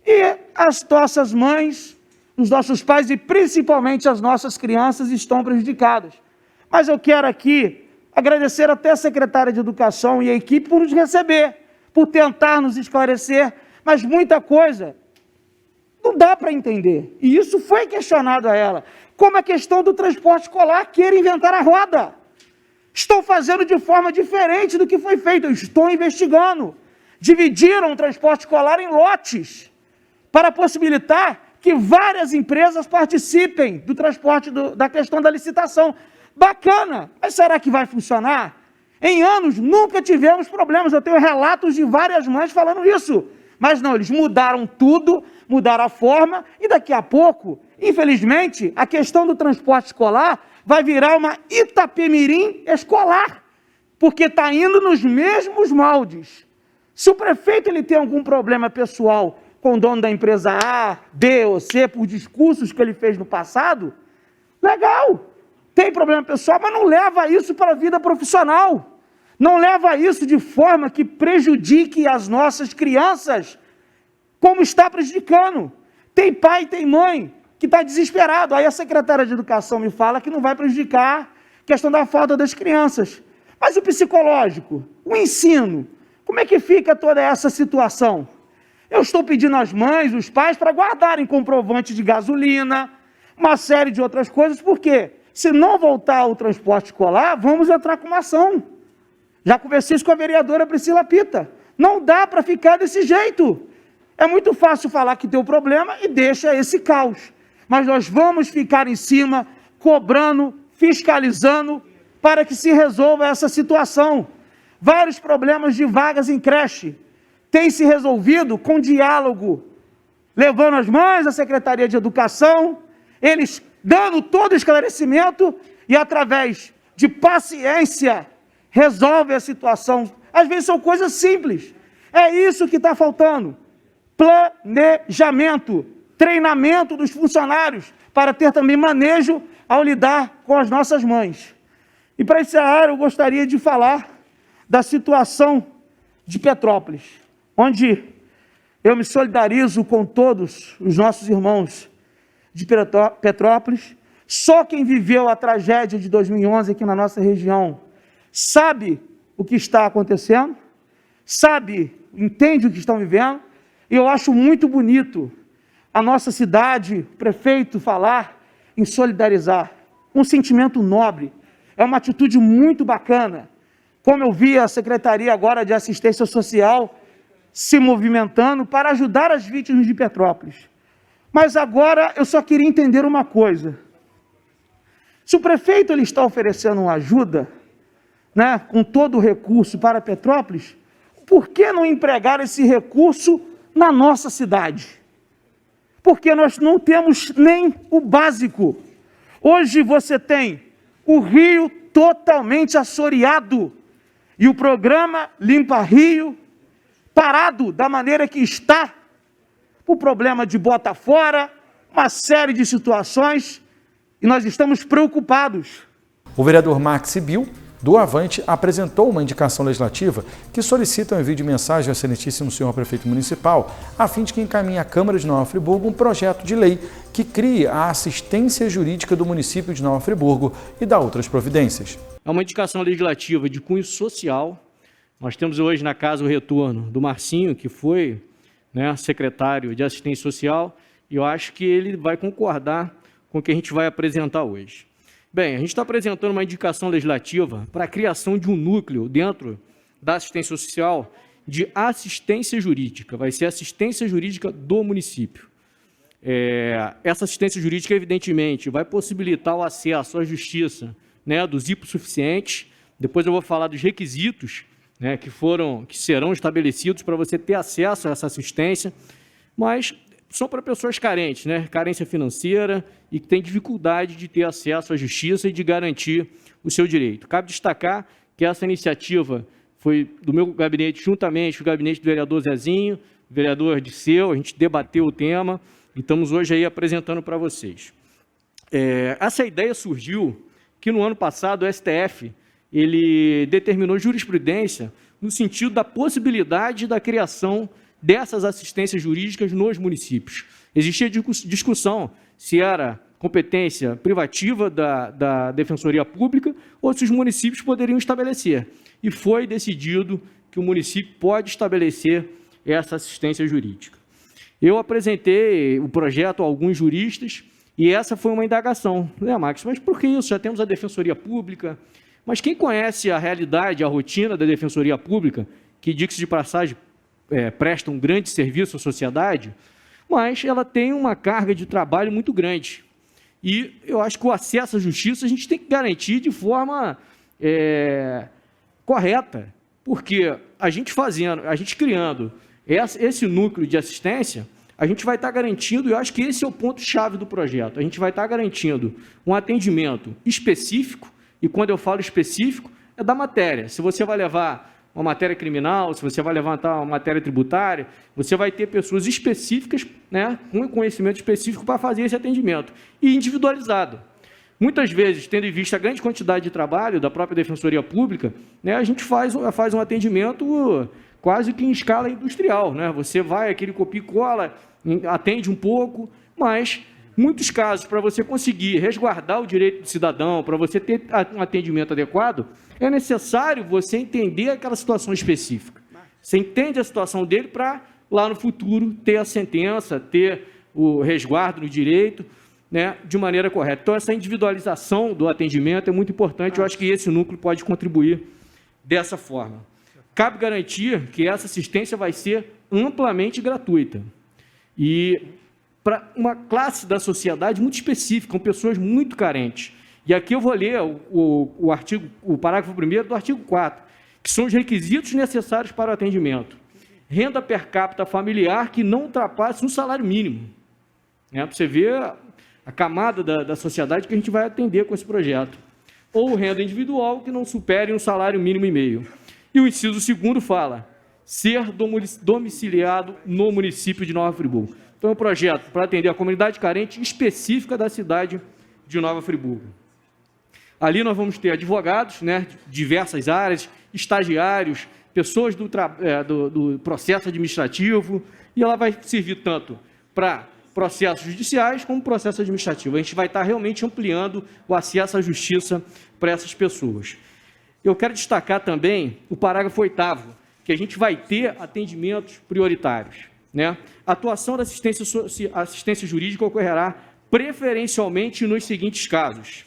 e as nossas mães, os nossos pais e principalmente as nossas crianças estão prejudicadas. Mas eu quero aqui agradecer até a secretária de Educação e a equipe por nos receber, por tentar nos esclarecer, mas muita coisa Não dá para entender. E isso foi questionado a ela. Como a questão do transporte escolar, queira inventar a roda. Estão fazendo de forma diferente do que foi feito. Eu estou investigando. Dividiram o transporte escolar em lotes para possibilitar que várias empresas participem do transporte, da questão da licitação. Bacana, mas será que vai funcionar? Em anos nunca tivemos problemas. Eu tenho relatos de várias mães falando isso. Mas não, eles mudaram tudo, mudaram a forma e daqui a pouco, infelizmente, a questão do transporte escolar vai virar uma Itapemirim escolar, porque está indo nos mesmos moldes. Se o prefeito ele tem algum problema pessoal com o dono da empresa A, B ou C, por discursos que ele fez no passado, legal, tem problema pessoal, mas não leva isso para a vida profissional. Não leva isso de forma que prejudique as nossas crianças, como está prejudicando. Tem pai, tem mãe que está desesperado. Aí a secretária de Educação me fala que não vai prejudicar a questão da falta das crianças. Mas o psicológico, o ensino, como é que fica toda essa situação? Eu estou pedindo às mães, os pais, para guardarem comprovante de gasolina, uma série de outras coisas, porque se não voltar o transporte escolar, vamos entrar com uma ação. Já conversei isso com a vereadora Priscila Pita. Não dá para ficar desse jeito. É muito fácil falar que tem um problema e deixa esse caos. Mas nós vamos ficar em cima, cobrando, fiscalizando, para que se resolva essa situação. Vários problemas de vagas em creche têm se resolvido com diálogo, levando as mães à Secretaria de Educação, eles dando todo o esclarecimento e, através de paciência, resolve a situação. Às vezes são coisas simples. É isso que está faltando. Planejamento, treinamento dos funcionários, para ter também manejo ao lidar com as nossas mães. E para encerrar, eu gostaria de falar da situação de Petrópolis, onde eu me solidarizo com todos os nossos irmãos de Petrópolis. Só quem viveu a tragédia de 2011 aqui na nossa região sabe o que está acontecendo, entende o que estão vivendo, e eu acho muito bonito a nossa cidade, o prefeito falar em solidarizar, um sentimento nobre, é uma atitude muito bacana, como eu vi a Secretaria agora de Assistência Social se movimentando para ajudar as vítimas de Petrópolis. Mas agora eu só queria entender uma coisa, se o prefeito ele está oferecendo uma ajuda, com todo o recurso para Petrópolis, por que não empregar esse recurso na nossa cidade? Porque nós não temos nem o básico. Hoje você tem o rio totalmente assoreado e o programa Limpa Rio parado da maneira que está, o problema de bota fora, uma série de situações, e nós estamos preocupados. O vereador Max Bill, do Avante, apresentou uma indicação legislativa que solicita um envio de mensagem ao excelentíssimo senhor prefeito municipal, a fim de que encaminhe à Câmara de Nova Friburgo um projeto de lei que crie a assistência jurídica do município de Nova Friburgo e dá outras providências. É uma indicação legislativa de cunho social. Nós temos hoje na casa o retorno do Marcinho, que foi secretário de Assistência Social, e eu acho que ele vai concordar com o que a gente vai apresentar hoje. Bem, a gente está apresentando uma indicação legislativa para a criação de um núcleo dentro da assistência social de assistência jurídica. Vai ser assistência jurídica do município. Essa assistência jurídica, evidentemente, vai possibilitar o acesso à justiça dos hipossuficientes. Depois eu vou falar dos requisitos que serão estabelecidos para você ter acesso a essa assistência, mas são para pessoas carentes, carência financeira e que têm dificuldade de ter acesso à justiça e de garantir o seu direito. Cabe destacar que essa iniciativa foi do meu gabinete, juntamente com o gabinete do vereador Zezinho, vereador Disseu, a gente debateu o tema e estamos hoje aí apresentando para vocês. Essa ideia surgiu que no ano passado o STF ele determinou jurisprudência no sentido da possibilidade da criação dessas assistências jurídicas nos municípios. Existia discussão se era competência privativa da Defensoria Pública ou se os municípios poderiam estabelecer. E foi decidido que o município pode estabelecer essa assistência jurídica. Eu apresentei o projeto a alguns juristas e essa foi uma indagação, né, Max? Mas por que isso? Já temos a Defensoria Pública, mas quem conhece a realidade, a rotina da Defensoria Pública, que, diga-se de passagem, presta um grande serviço à sociedade, mas ela tem uma carga de trabalho muito grande. E eu acho que o acesso à justiça a gente tem que garantir de forma correta, porque a gente criando esse núcleo de assistência, a gente vai estar garantindo, e eu acho que esse é o ponto-chave do projeto, a gente vai estar garantindo um atendimento específico, e quando eu falo específico, é da matéria. Se você vai levar uma matéria criminal, se você vai levantar uma matéria tributária, você vai ter pessoas específicas, né, com conhecimento específico para fazer esse atendimento, e individualizado. Muitas vezes, tendo em vista a grande quantidade de trabalho da própria Defensoria Pública, né, a gente faz um atendimento quase que em escala industrial, né? Você vai, aquele copia e cola, atende um pouco, mas muitos casos, para você conseguir resguardar o direito do cidadão, para você ter um atendimento adequado, é necessário você entender aquela situação específica. Você entende a situação dele para, lá no futuro, ter a sentença, ter o resguardo no direito, né, de maneira correta. Então, essa individualização do atendimento é muito importante, eu acho que esse núcleo pode contribuir dessa forma. Cabe garantir que essa assistência vai ser amplamente gratuita. E para uma classe da sociedade muito específica, com pessoas muito carentes. E aqui eu vou ler o parágrafo 1º do artigo 4, que são os requisitos necessários para o atendimento. Renda per capita familiar que não ultrapasse um salário mínimo. Para você ver a camada da sociedade que a gente vai atender com esse projeto. Ou renda individual que não supere um salário mínimo e meio. E o inciso 2º fala, ser domiciliado no município de Nova Friburgo. Então, é um projeto para atender a comunidade carente específica da cidade de Nova Friburgo. Ali nós vamos ter advogados, né, de diversas áreas, estagiários, pessoas do processo administrativo, e ela vai servir tanto para processos judiciais como processo administrativo. A gente vai estar realmente ampliando o acesso à justiça para essas pessoas. Eu quero destacar também o parágrafo 8º, que a gente vai ter atendimentos prioritários, né? A atuação da assistência jurídica ocorrerá preferencialmente nos seguintes casos.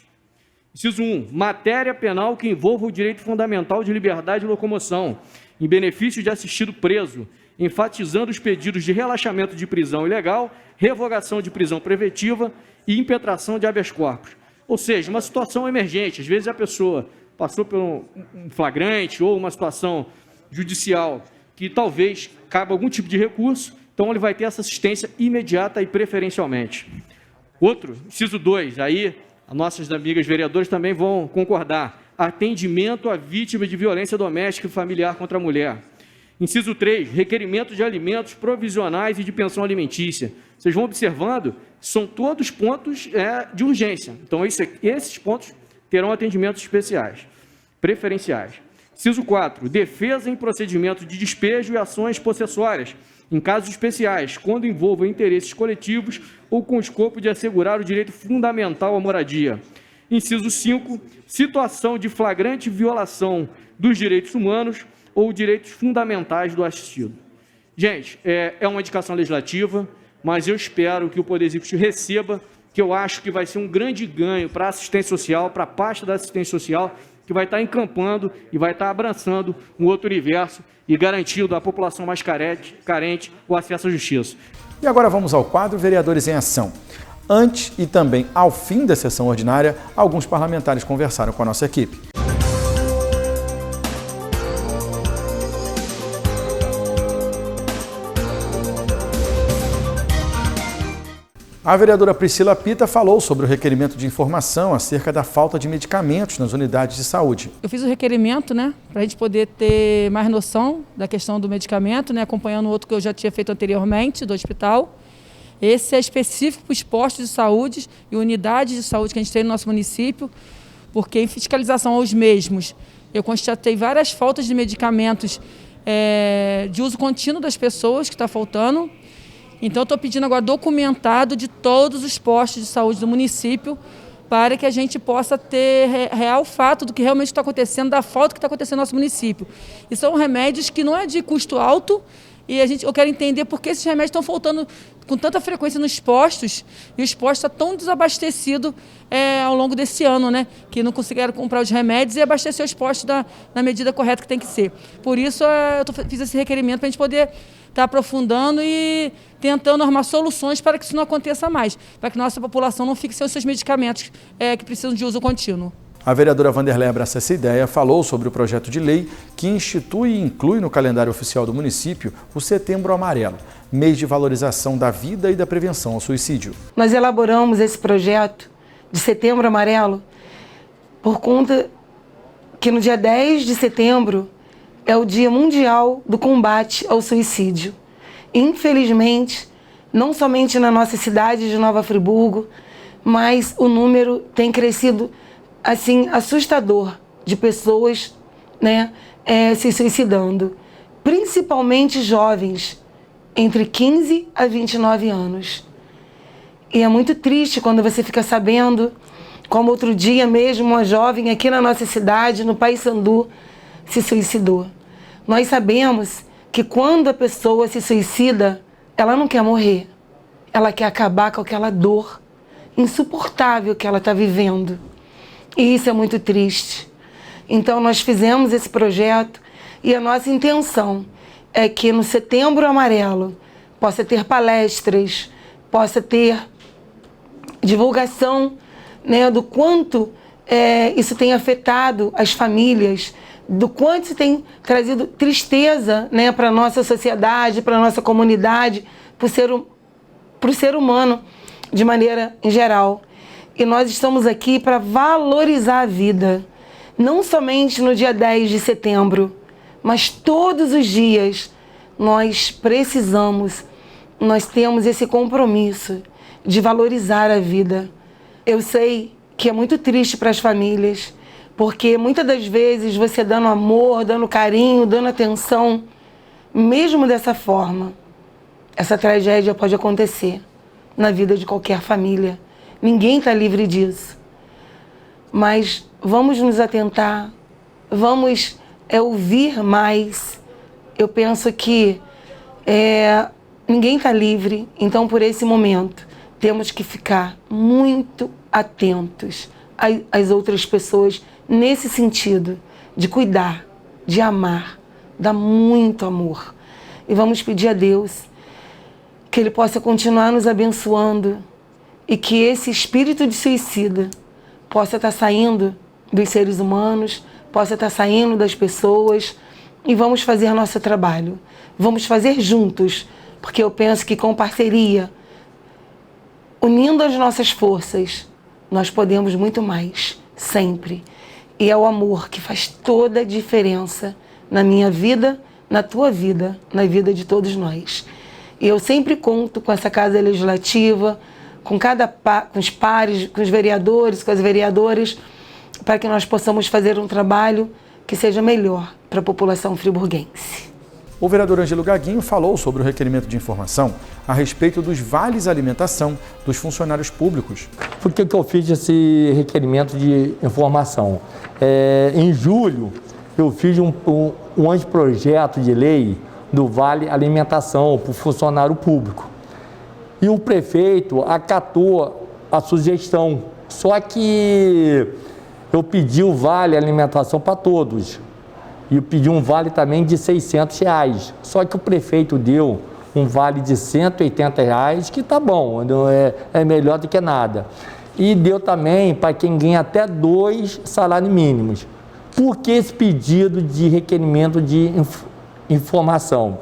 Inciso 1, matéria penal que envolva o direito fundamental de liberdade de locomoção, em benefício de assistido preso, enfatizando os pedidos de relaxamento de prisão ilegal, revogação de prisão preventiva e impetração de habeas corpus. Ou seja, uma situação emergente, às vezes a pessoa passou por um flagrante ou uma situação judicial que talvez caiba algum tipo de recurso, então ele vai ter essa assistência imediata e preferencialmente. Outro, inciso 2, aí as nossas amigas vereadoras também vão concordar, atendimento à vítima de violência doméstica e familiar contra a mulher. Inciso 3, requerimento de alimentos provisionais e de pensão alimentícia. Vocês vão observando, são todos pontos de urgência. Então, esses pontos terão atendimentos especiais, preferenciais. Inciso 4, defesa em procedimento de despejo e ações possessórias, em casos especiais, quando envolvam interesses coletivos ou com o escopo de assegurar o direito fundamental à moradia. Inciso 5, situação de flagrante violação dos direitos humanos ou direitos fundamentais do assistido. Gente, é uma indicação legislativa, mas eu espero que o Poder Executivo receba, que eu acho que vai ser um grande ganho para a assistência social, para a pasta da assistência social, que vai estar encampando e vai estar abraçando um outro universo e garantindo à população mais carente o acesso à justiça. E agora vamos ao quadro Vereadores em Ação. Antes e também ao fim da sessão ordinária, alguns parlamentares conversaram com a nossa equipe. A vereadora Priscila Pita falou sobre o requerimento de informação acerca da falta de medicamentos nas unidades de saúde. Eu fiz o requerimento, para a gente poder ter mais noção da questão do medicamento, acompanhando o outro que eu já tinha feito anteriormente, do hospital. Esse é específico para os postos de saúde e unidades de saúde que a gente tem no nosso município, porque em fiscalização aos mesmos, eu constatei várias faltas de medicamentos de uso contínuo das pessoas que está faltando. Então, eu estou pedindo agora documentado de todos os postos de saúde do município para que a gente possa ter real fato do que realmente está acontecendo, da falta que está acontecendo no nosso município. E são remédios que não é de custo alto E eu quero entender por que esses remédios estão faltando com tanta frequência nos postos, e os postos estão tão desabastecidos ao longo desse ano, né? Que não conseguiram comprar os remédios e abastecer os postos na medida correta que tem que ser. Por isso, fiz esse requerimento para a gente poder estar aprofundando e tentando arrumar soluções para que isso não aconteça mais, para que nossa população não fique sem os seus medicamentos que precisam de uso contínuo. A vereadora Vanderlei abraça essa ideia, falou sobre o projeto de lei que institui e inclui no calendário oficial do município o Setembro Amarelo, mês de valorização da vida e da prevenção ao suicídio. Nós elaboramos esse projeto de Setembro Amarelo por conta que no dia 10 de setembro é o Dia Mundial do Combate ao Suicídio. Infelizmente, não somente na nossa cidade de Nova Friburgo, mas o número tem crescido assim, assustador de pessoas, né, se suicidando, principalmente jovens, entre 15 a 29 anos. E é muito triste quando você fica sabendo, como outro dia mesmo, uma jovem aqui na nossa cidade, no Paissandu, se suicidou. Nós sabemos que quando a pessoa se suicida, ela não quer morrer, ela quer acabar com aquela dor insuportável que ela está vivendo. E isso é muito triste. Então nós fizemos esse projeto e a nossa intenção é que no Setembro Amarelo possa ter palestras, possa ter divulgação, né, do quanto isso tem afetado as famílias, do quanto isso tem trazido tristeza, né, para a nossa sociedade, para a nossa comunidade, para o ser humano de maneira em geral. E nós estamos aqui para valorizar a vida, não somente no dia 10 de setembro, mas todos os dias nós temos esse compromisso de valorizar a vida. Eu sei que é muito triste para as famílias, porque muitas das vezes você dando amor, dando carinho, dando atenção, mesmo dessa forma, essa tragédia pode acontecer na vida de qualquer família. Ninguém está livre disso. Mas vamos nos atentar, vamos ouvir mais. Eu penso que ninguém está livre, então por esse momento temos que ficar muito atentos às outras pessoas nesse sentido de cuidar, de amar, dar muito amor. E vamos pedir a Deus que Ele possa continuar nos abençoando e que esse espírito de suicida possa estar saindo dos seres humanos, possa estar saindo das pessoas, e vamos fazer nosso trabalho. Vamos fazer juntos, porque eu penso que com parceria, unindo as nossas forças, nós podemos muito mais, sempre. E é o amor que faz toda a diferença na minha vida, na tua vida, na vida de todos nós. E eu sempre conto com essa Casa Legislativa, com os pares, com os vereadores, com as vereadoras, para que nós possamos fazer um trabalho que seja melhor para a população friburguense. O vereador Ângelo Gaguinho falou sobre o requerimento de informação a respeito dos vales alimentação dos funcionários públicos. Por que eu fiz esse requerimento de informação? Em julho, eu fiz um anteprojeto de lei do vale alimentação para o funcionário público. E o prefeito acatou a sugestão, só que eu pedi o vale alimentação para todos. E eu pedi um vale também de R$600, só que o prefeito deu um vale de R$180, que tá bom, é melhor do que nada. E deu também para quem ganha até 2 salários mínimos. Por que esse pedido de requerimento de informação?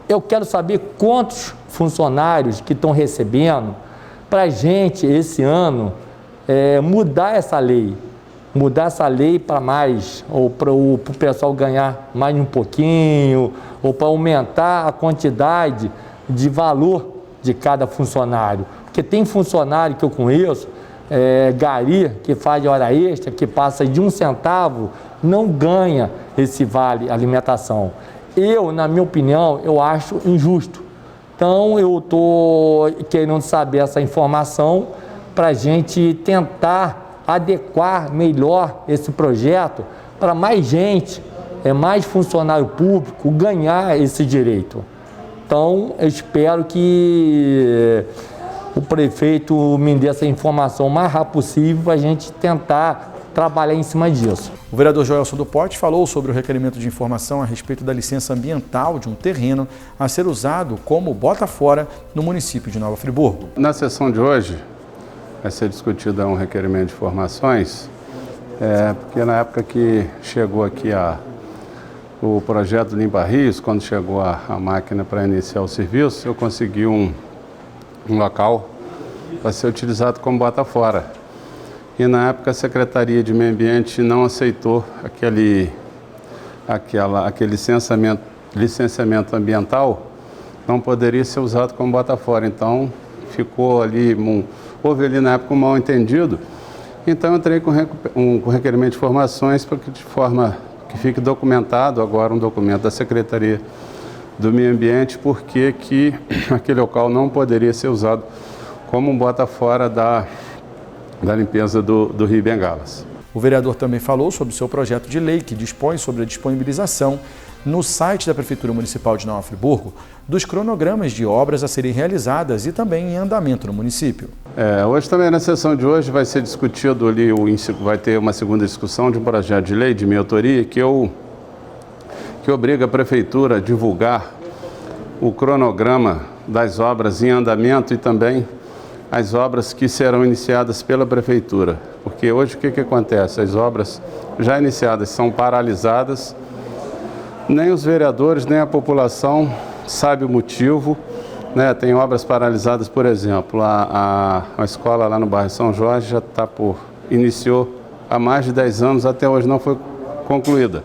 Eu quero saber quantos funcionários que estão recebendo para a gente, esse ano, mudar essa lei. Mudar essa lei para mais, ou para o pessoal ganhar mais um pouquinho, ou para aumentar a quantidade de valor de cada funcionário. Porque tem funcionário que eu conheço, gari, que faz hora extra, que passa de 1 centavo, não ganha esse vale alimentação. Eu, na minha opinião, eu acho injusto. Então, eu estou querendo saber essa informação para a gente tentar adequar melhor esse projeto para mais gente, mais funcionário público ganhar esse direito. Então, eu espero que o prefeito me dê essa informação o mais rápido possível para a gente tentar trabalhar em cima disso. O vereador Joelson do Pote falou sobre o requerimento de informação a respeito da licença ambiental de um terreno a ser usado como bota fora no município de Nova Friburgo. Na sessão de hoje vai ser discutido um requerimento de informações, porque na época que chegou aqui o projeto Limpa Rios, quando chegou a máquina para iniciar o serviço, eu consegui um local para ser utilizado como bota fora. E na época a Secretaria de Meio Ambiente não aceitou aquele licenciamento ambiental, não poderia ser usado como bota fora. Então ficou ali, houve ali na época um mal entendido. Então eu entrei com requerimento de informações para que de forma que fique documentado agora um documento da Secretaria do Meio Ambiente, porque que aquele local não poderia ser usado como um bota fora da limpeza do Rio Bengalas. O vereador também falou sobre o seu projeto de lei que dispõe sobre a disponibilização no site da Prefeitura Municipal de Nova Friburgo dos cronogramas de obras a serem realizadas e também em andamento no município. Hoje também, na sessão de hoje, vai ser discutido ali, vai ter uma segunda discussão de um projeto de lei de minha autoria que obriga a Prefeitura a divulgar o cronograma das obras em andamento e também as obras que serão iniciadas pela Prefeitura. Porque hoje o que acontece? As obras já iniciadas são paralisadas, nem os vereadores, nem a população sabe o motivo, né? Tem obras paralisadas, por exemplo, a escola lá no bairro São Jorge já iniciou há mais de 10 anos, até hoje não foi concluída.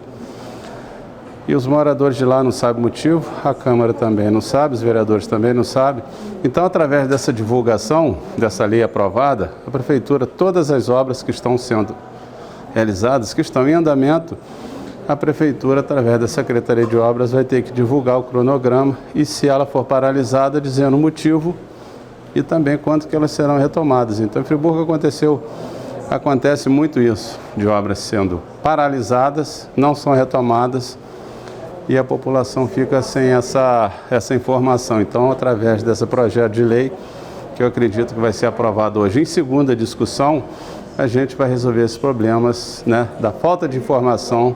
E os moradores de lá não sabem o motivo, a Câmara também não sabe, os vereadores também não sabem. Então, através dessa divulgação, dessa lei aprovada, a Prefeitura, todas as obras que estão sendo realizadas, que estão em andamento, a Prefeitura, através da Secretaria de Obras, vai ter que divulgar o cronograma e, se ela for paralisada, dizendo o motivo e também quanto que elas serão retomadas. Então, em Friburgo acontece muito isso, de obras sendo paralisadas, não são retomadas, e a população fica sem essa informação. Então, através desse projeto de lei, que eu acredito que vai ser aprovado hoje em segunda discussão, a gente vai resolver esses problemas, né, da falta de informação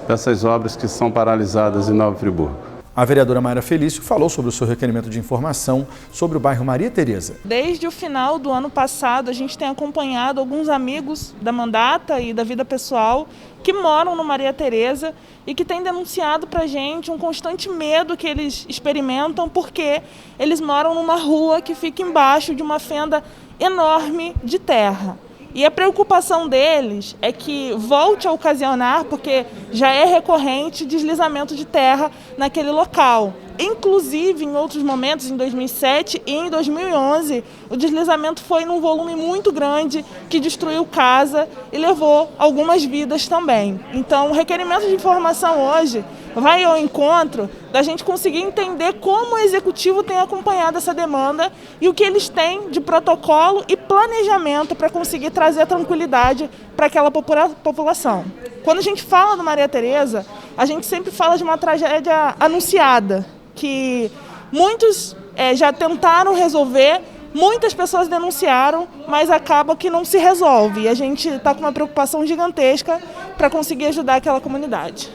dessas obras que são paralisadas em Nova Friburgo. A vereadora Mayra Felício falou sobre o seu requerimento de informação sobre o bairro Maria Tereza. Desde o final do ano passado, a gente tem acompanhado alguns amigos da mandata e da vida pessoal que moram no Maria Tereza e que têm denunciado para a gente um constante medo que eles experimentam porque eles moram numa rua que fica embaixo de uma fenda enorme de terra. E a preocupação deles é que volte a ocasionar, porque já é recorrente, deslizamento de terra naquele local. Inclusive, em outros momentos, em 2007 e em 2011, o deslizamento foi num volume muito grande que destruiu casa e levou algumas vidas também. Então, o requerimento de informação hoje vai ao encontro da gente conseguir entender como o Executivo tem acompanhado essa demanda e o que eles têm de protocolo e planejamento para conseguir trazer tranquilidade para aquela população. Quando a gente fala do Maria Tereza, a gente sempre fala de uma tragédia anunciada, que muitos já tentaram resolver, muitas pessoas denunciaram, mas acaba que não se resolve. E a gente está com uma preocupação gigantesca para conseguir ajudar aquela comunidade.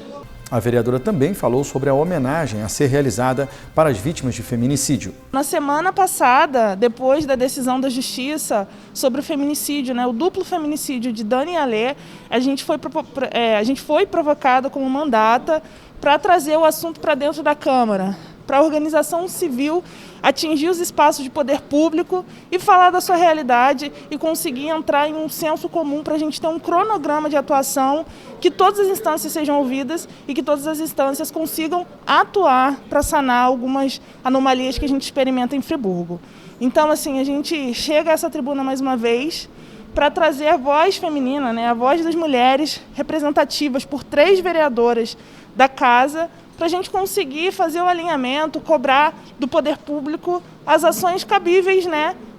A vereadora também falou sobre a homenagem a ser realizada para as vítimas de feminicídio. Na semana passada, depois da decisão da Justiça sobre o feminicídio, o duplo feminicídio de Dani e Alê, a gente foi provocada como mandata para trazer o assunto para dentro da Câmara, para a organização civil atingir os espaços de poder público e falar da sua realidade e conseguir entrar em um senso comum para a gente ter um cronograma de atuação, que todas as instâncias sejam ouvidas e que todas as instâncias consigam atuar para sanar algumas anomalias que a gente experimenta em Friburgo. Então, assim, a gente chega a essa tribuna mais uma vez para trazer a voz feminina, a voz das mulheres representativas por 3 vereadoras da casa, para a gente conseguir fazer o alinhamento, cobrar do poder público as ações cabíveis,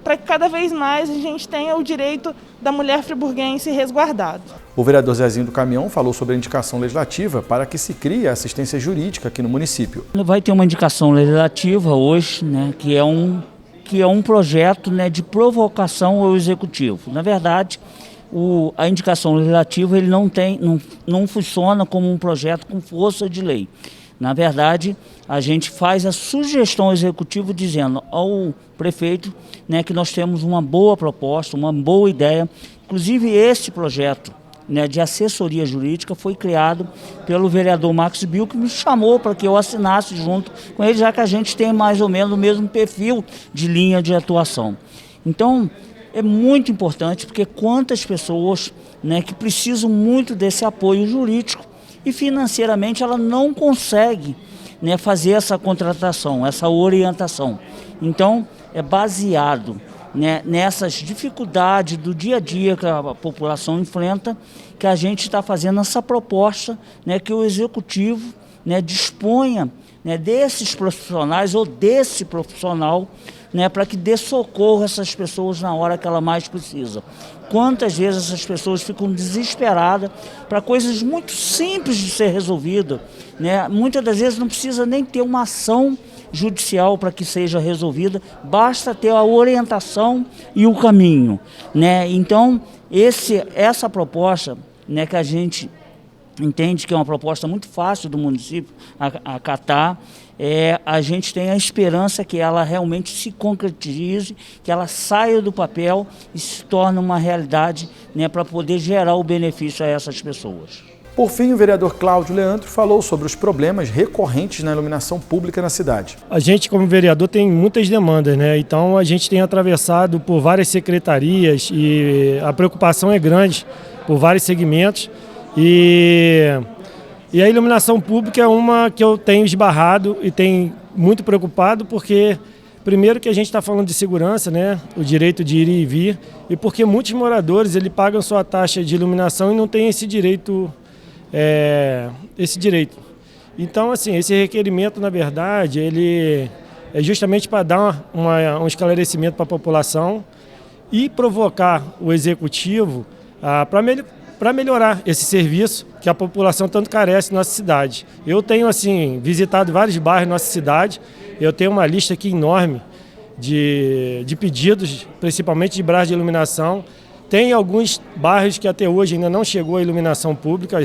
para que cada vez mais a gente tenha o direito da mulher friburguense resguardado. O vereador Zezinho do Caminhão falou sobre a indicação legislativa para que se crie a assistência jurídica aqui no município. Vai ter uma indicação legislativa hoje, né, que é um projeto, né, de provocação ao executivo. Na verdade, a indicação legislativa ele não funciona como um projeto com força de lei. Na verdade, a gente faz a sugestão ao executivo dizendo ao prefeito, né, que nós temos uma boa proposta, uma boa ideia. Inclusive, esse projeto, né, de assessoria jurídica foi criado pelo vereador Max Bill, que me chamou para que eu assinasse junto com ele, já que a gente tem mais ou menos o mesmo perfil de linha de atuação. Então, é muito importante, porque quantas pessoas, né, que precisam muito desse apoio jurídico e financeiramente ela não consegue, né, fazer essa contratação, essa orientação. Então, é baseado, né, nessas dificuldades do dia a dia que a população enfrenta, que a gente está fazendo essa proposta, né, que o executivo, né, disponha, né, desses profissionais ou desse profissional, né, para que dê socorro a essas pessoas na hora que ela mais precisa. Quantas vezes essas pessoas ficam desesperadas para coisas muito simples de ser resolvidas, né? Muitas das vezes não precisa nem ter uma ação judicial para que seja resolvida, basta ter a orientação e o caminho, né? Então, essa proposta, né, que a gente entende que é uma proposta muito fácil do município acatar, a gente tem a esperança que ela realmente se concretize, que ela saia do papel e se torne uma realidade, né, para poder gerar o benefício a essas pessoas. Por fim, o vereador Cláudio Leandro falou sobre os problemas recorrentes na iluminação pública na cidade. A gente, como vereador, tem muitas demandas, né? Então a gente tem atravessado por várias secretarias e a preocupação é grande por vários segmentos. E a iluminação pública é uma que eu tenho esbarrado e tenho muito preocupado, porque primeiro que a gente está falando de segurança, né, o direito de ir e vir, e porque muitos moradores pagam sua taxa de iluminação e não têm esse direito. Então, assim, esse requerimento, na verdade, ele é justamente para dar um esclarecimento para a população e provocar o executivo para melhorar esse serviço que a população tanto carece na nossa cidade. Eu tenho, assim, visitado vários bairros na nossa cidade, eu tenho uma lista aqui enorme de pedidos, principalmente de brás de iluminação. Tem alguns bairros que até hoje ainda não chegou a iluminação pública,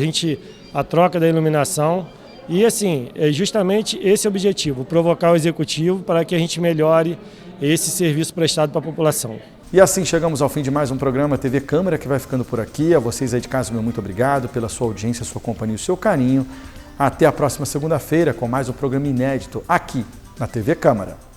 a troca da iluminação. E, assim, é justamente esse o objetivo, provocar o executivo para que a gente melhore esse serviço prestado para a população. E assim chegamos ao fim de mais um programa TV Câmara, que vai ficando por aqui. A vocês aí de casa, meu muito obrigado pela sua audiência, sua companhia e o seu carinho. Até a próxima segunda-feira com mais um programa inédito aqui na TV Câmara.